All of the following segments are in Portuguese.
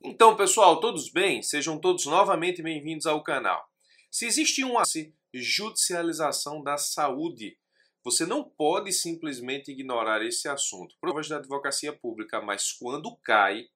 Então, pessoal, todos bem? Sejam todos novamente bem-vindos ao canal. Se existe uma judicialização da saúde, você não pode simplesmente ignorar esse assunto. Provas da advocacia pública, mas quando cai,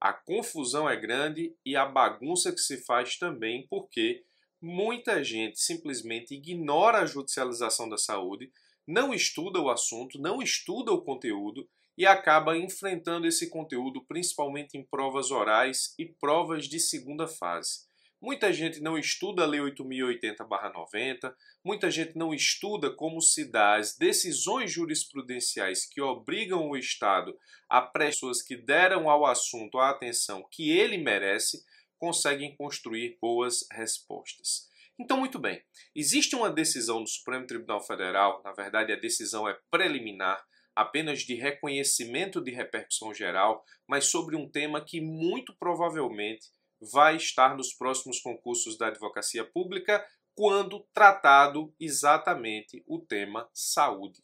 a confusão é grande e a bagunça que se faz também, porque muita gente simplesmente ignora a judicialização da saúde, não estuda o assunto, não estuda o conteúdo e acaba enfrentando esse conteúdo principalmente em provas orais e provas de segunda fase. Muita gente não estuda a Lei 8.080/90, muita gente não estuda como se dá as decisões jurisprudenciais que obrigam o Estado a pessoas que deram ao assunto a atenção que ele merece, conseguem construir boas respostas. Então, muito bem, existe uma decisão do Supremo Tribunal Federal, na verdade a decisão é preliminar, apenas de reconhecimento de repercussão geral, mas sobre um tema que muito provavelmente vai estar nos próximos concursos da advocacia pública quando tratado exatamente o tema saúde.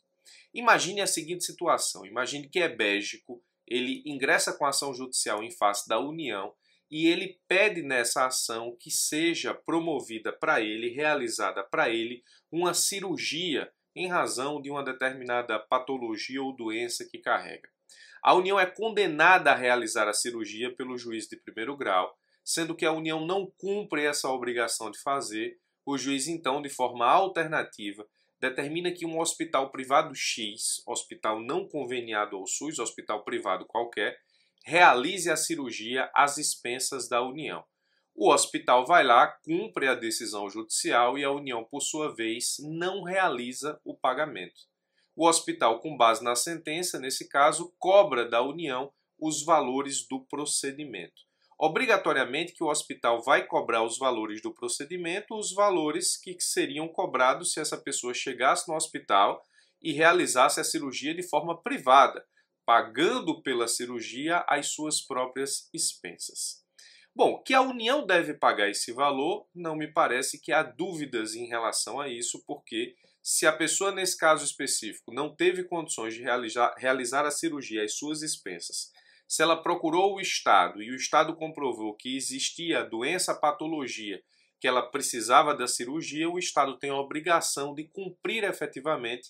Imagine a seguinte situação, imagine que é Bégico, ele ingressa com ação judicial em face da União e ele pede nessa ação que seja promovida para ele, realizada para ele, uma cirurgia em razão de uma determinada patologia ou doença que carrega. A União é condenada a realizar a cirurgia pelo juiz de primeiro grau, sendo que a União não cumpre essa obrigação de fazer, o juiz então, de forma alternativa, determina que um hospital privado X, hospital não conveniado ao SUS, hospital privado qualquer, realize a cirurgia às expensas da União. O hospital vai lá, cumpre a decisão judicial e a União, por sua vez, não realiza o pagamento. O hospital, com base na sentença, nesse caso, cobra da União os valores do procedimento. Obrigatoriamente que o hospital vai cobrar os valores do procedimento, os valores que seriam cobrados se essa pessoa chegasse no hospital e realizasse a cirurgia de forma privada, pagando pela cirurgia as suas próprias expensas. Bom, que a União deve pagar esse valor, não me parece que há dúvidas em relação a isso, porque se a pessoa, nesse caso específico, não teve condições de realizar a cirurgia às suas expensas, se ela procurou o Estado e o Estado comprovou que existia a doença, a patologia, que ela precisava da cirurgia, o Estado tem a obrigação de cumprir efetivamente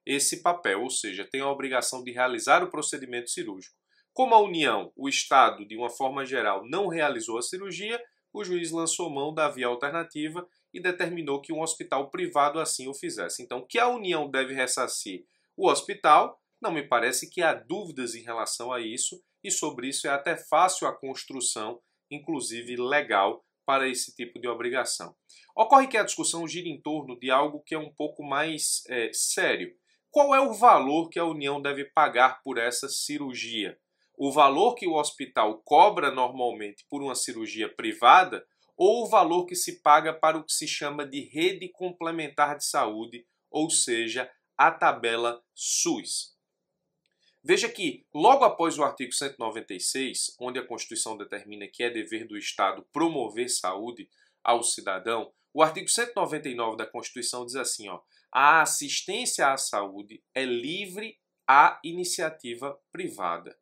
esse papel, ou seja, tem a obrigação de realizar o procedimento cirúrgico. Como a União, o Estado, de uma forma geral, não realizou a cirurgia, o juiz lançou mão da via alternativa e determinou que um hospital privado assim o fizesse. Então, que a União deve ressarcir o hospital, não me parece que há dúvidas em relação a isso, e sobre isso é até fácil a construção, inclusive legal, para esse tipo de obrigação. Ocorre que a discussão gira em torno de algo que é um pouco mais sério. Qual é o valor que a União deve pagar por essa cirurgia? O valor que o hospital cobra normalmente por uma cirurgia privada ou o valor que se paga para o que se chama de rede complementar de saúde, ou seja, a tabela SUS. Veja que, logo após o artigo 196, onde a Constituição determina que é dever do Estado promover saúde ao cidadão, o artigo 199 da Constituição diz assim, a assistência à saúde é livre à iniciativa privada.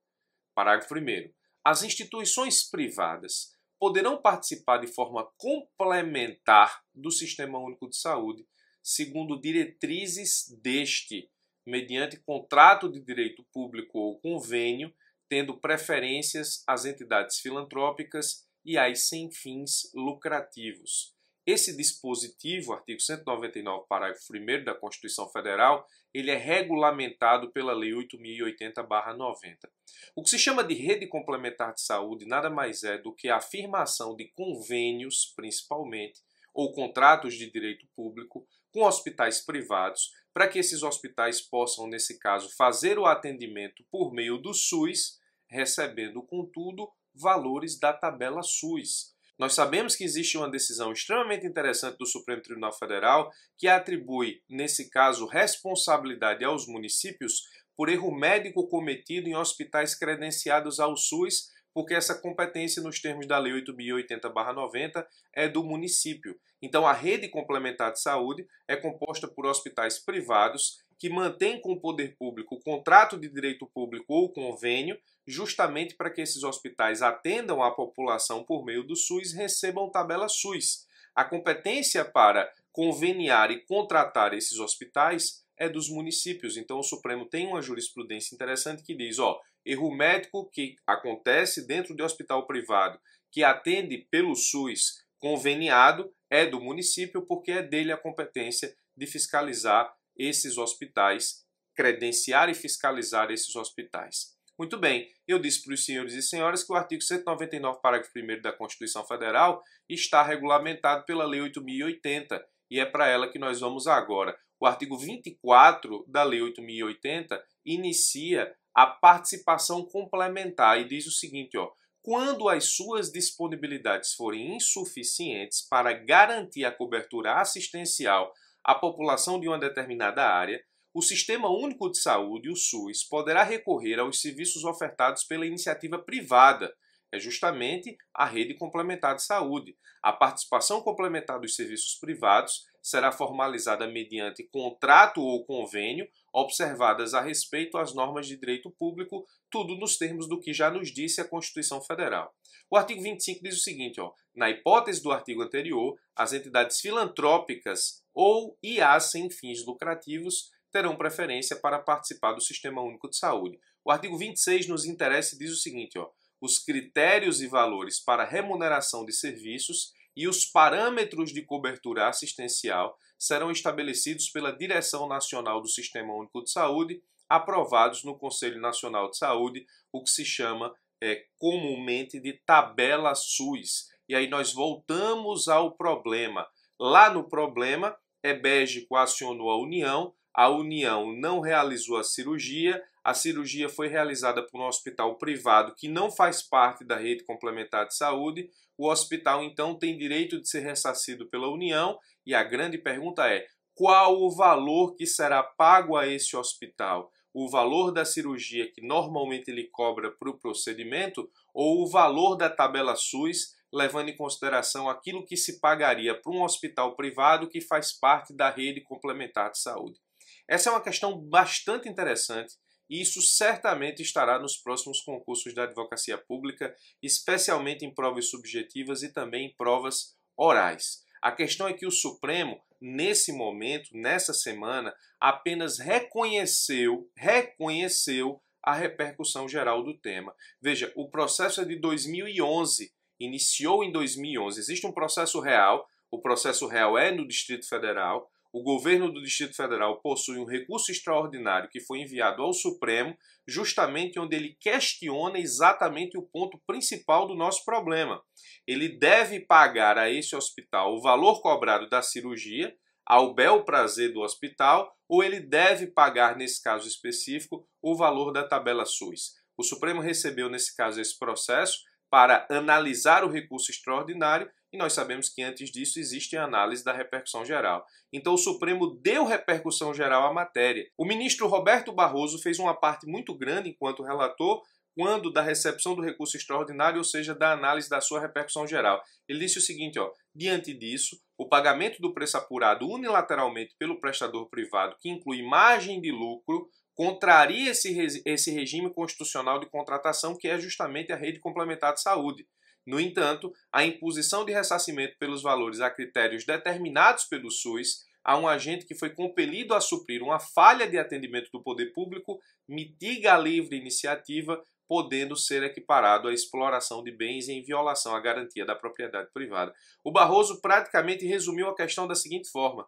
Parágrafo 1º. As instituições privadas poderão participar de forma complementar do Sistema Único de Saúde, segundo diretrizes deste, mediante contrato de direito público ou convênio, tendo preferências às entidades filantrópicas e às sem fins lucrativos. Esse dispositivo, artigo 199, parágrafo 1º da Constituição Federal, ele é regulamentado pela Lei 8.080/90. O que se chama de rede complementar de saúde nada mais é do que a afirmação de convênios, principalmente, ou contratos de direito público com hospitais privados, para que esses hospitais possam, nesse caso, fazer o atendimento por meio do SUS, recebendo, contudo, valores da tabela SUS. Nós sabemos que existe uma decisão extremamente interessante do Supremo Tribunal Federal que atribui, nesse caso, responsabilidade aos municípios por erro médico cometido em hospitais credenciados ao SUS, porque essa competência, nos termos da Lei 8.080/90, é do município. Então, a rede complementar de saúde é composta por hospitais privados que mantêm com o poder público o contrato de direito público ou convênio, justamente para que esses hospitais atendam a população por meio do SUS e recebam tabela SUS. A competência para conveniar e contratar esses hospitais é dos municípios. Então o Supremo tem uma jurisprudência interessante que diz, erro médico que acontece dentro de hospital privado que atende pelo SUS conveniado é do município, porque é dele a competência de fiscalizar esses hospitais, credenciar e fiscalizar esses hospitais. Muito bem, eu disse para os senhores e senhoras que o artigo 199, parágrafo 1º da Constituição Federal está regulamentado pela Lei 8.080 e é para ela que nós vamos agora. O artigo 24 da Lei 8.080 inicia a participação complementar e diz o seguinte, quando as suas disponibilidades forem insuficientes para garantir a cobertura assistencial à população de uma determinada área, o Sistema Único de Saúde, o SUS, poderá recorrer aos serviços ofertados pela iniciativa privada. É justamente a rede complementar de saúde. A participação complementar dos serviços privados será formalizada mediante contrato ou convênio, observadas a respeito às normas de direito público, tudo nos termos do que já nos disse a Constituição Federal. O artigo 25 diz o seguinte, na hipótese do artigo anterior, as entidades filantrópicas ou IA sem fins lucrativos terão preferência para participar do Sistema Único de Saúde. O artigo 26 nos interessa e diz o seguinte, os critérios e valores para remuneração de serviços e os parâmetros de cobertura assistencial serão estabelecidos pela Direção Nacional do Sistema Único de Saúde, aprovados no Conselho Nacional de Saúde, o que se chama comumente de tabela SUS. E aí nós voltamos ao problema. Lá no problema, Ebégico acionou a União não realizou a cirurgia foi realizada por um hospital privado que não faz parte da rede complementar de saúde, o hospital então tem direito de ser ressarcido pela União e a grande pergunta é, qual o valor que será pago a esse hospital? O valor da cirurgia que normalmente ele cobra para o procedimento ou o valor da tabela SUS, levando em consideração aquilo que se pagaria para um hospital privado que faz parte da rede complementar de saúde? Essa é uma questão bastante interessante e isso certamente estará nos próximos concursos da advocacia pública, especialmente em provas subjetivas e também em provas orais. A questão é que o Supremo, nesse momento, nessa semana, apenas reconheceu a repercussão geral do tema. Veja, o processo é de 2011, iniciou em 2011. Existe um processo real, o processo real é no Distrito Federal. O governo do Distrito Federal possui um recurso extraordinário que foi enviado ao Supremo, justamente onde ele questiona exatamente o ponto principal do nosso problema. Ele deve pagar a esse hospital o valor cobrado da cirurgia, ao bel prazer do hospital, ou ele deve pagar, nesse caso específico, o valor da tabela SUS. O Supremo recebeu, nesse caso, esse processo para analisar o recurso extraordinário e nós sabemos que antes disso existe a análise da repercussão geral. Então o Supremo deu repercussão geral à matéria. O ministro Roberto Barroso fez uma parte muito grande enquanto relator quando da recepção do recurso extraordinário, ou seja, da análise da sua repercussão geral. Ele disse o seguinte, diante disso, o pagamento do preço apurado unilateralmente pelo prestador privado, que inclui margem de lucro, contraria esse regime constitucional de contratação que é justamente a rede complementar de saúde. No entanto, a imposição de ressarcimento pelos valores a critérios determinados pelo SUS a um agente que foi compelido a suprir uma falha de atendimento do poder público mitiga a livre iniciativa, podendo ser equiparado à exploração de bens em violação à garantia da propriedade privada. O Barroso praticamente resumiu a questão da seguinte forma: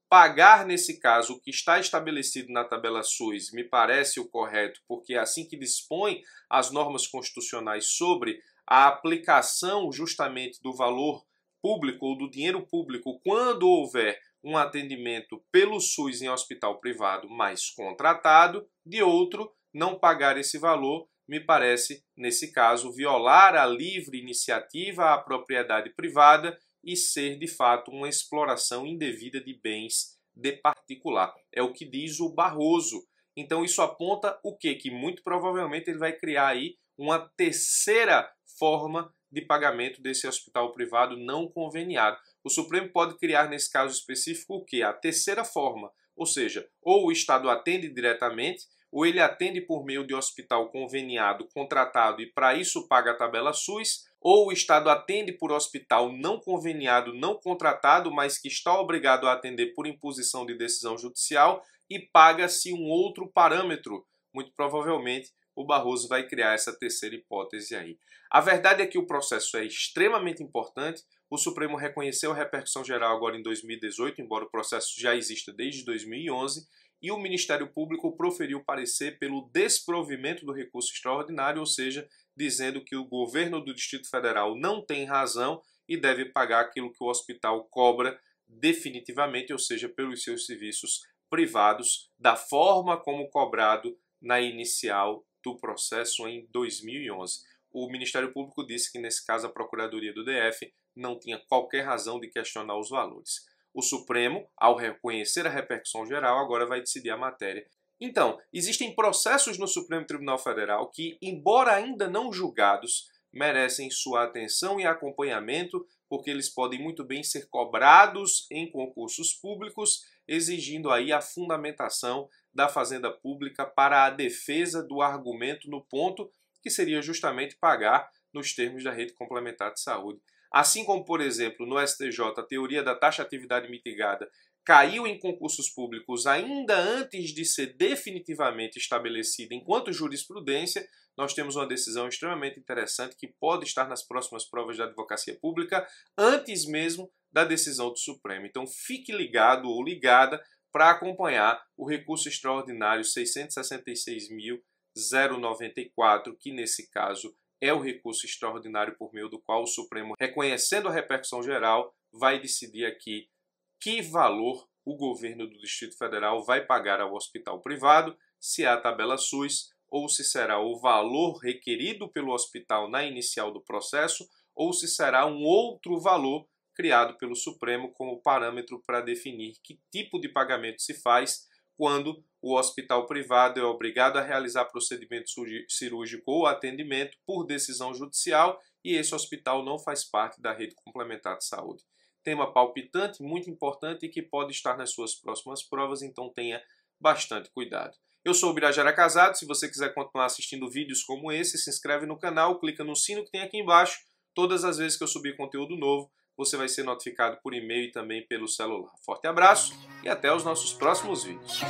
pagar, nesse caso, o que está estabelecido na tabela SUS me parece o correto, porque é assim que dispõe as normas constitucionais sobre a aplicação justamente do valor público ou do dinheiro público quando houver um atendimento pelo SUS em hospital privado, mas contratado, de outro, não pagar esse valor, me parece, nesse caso, violar a livre iniciativa à propriedade privada e ser, de fato, uma exploração indevida de bens de particular. É o que diz o Barroso. Então isso aponta o quê? Que muito provavelmente ele vai criar aí uma terceira forma de pagamento desse hospital privado não conveniado. O Supremo pode criar, nesse caso específico, o quê? A terceira forma, ou seja, ou o Estado atende diretamente, ou ele atende por meio de hospital conveniado, contratado e para isso paga a tabela SUS, ou o Estado atende por hospital não conveniado, não contratado, mas que está obrigado a atender por imposição de decisão judicial e paga-se um outro parâmetro. Muito provavelmente o Barroso vai criar essa terceira hipótese aí. A verdade é que o processo é extremamente importante. O Supremo reconheceu a repercussão geral agora em 2018, embora o processo já exista desde 2011, e o Ministério Público proferiu parecer pelo desprovimento do recurso extraordinário, ou seja, dizendo que o governo do Distrito Federal não tem razão e deve pagar aquilo que o hospital cobra definitivamente, ou seja, pelos seus serviços privados, da forma como cobrado na inicial do processo em 2011. O Ministério Público disse que, nesse caso, a Procuradoria do DF não tinha qualquer razão de questionar os valores. O Supremo, ao reconhecer a repercussão geral, agora vai decidir a matéria. Então, existem processos no Supremo Tribunal Federal que, embora ainda não julgados, merecem sua atenção e acompanhamento, porque eles podem muito bem ser cobrados em concursos públicos, exigindo aí a fundamentação da Fazenda Pública para a defesa do argumento no ponto que seria justamente pagar nos termos da rede complementar de saúde. Assim como, por exemplo, no STJ, a teoria da taxatividade mitigada caiu em concursos públicos ainda antes de ser definitivamente estabelecida enquanto jurisprudência, nós temos uma decisão extremamente interessante que pode estar nas próximas provas da advocacia pública antes mesmo da decisão do Supremo. Então fique ligado ou ligada para acompanhar o recurso extraordinário 666.094, que nesse caso é o recurso extraordinário por meio do qual o Supremo, reconhecendo a repercussão geral, vai decidir aqui que valor o governo do Distrito Federal vai pagar ao hospital privado, se é a tabela SUS ou se será o valor requerido pelo hospital na inicial do processo ou se será um outro valor criado pelo Supremo como parâmetro para definir que tipo de pagamento se faz quando o hospital privado é obrigado a realizar procedimento cirúrgico ou atendimento por decisão judicial e esse hospital não faz parte da rede complementar de saúde. Tema palpitante, muito importante e que pode estar nas suas próximas provas, então tenha bastante cuidado. Eu sou o Birajara Casado, se você quiser continuar assistindo vídeos como esse, se inscreve no canal, clica no sino que tem aqui embaixo. Todas as vezes que eu subir conteúdo novo, você vai ser notificado por e-mail e também pelo celular. Forte abraço e até os nossos próximos vídeos.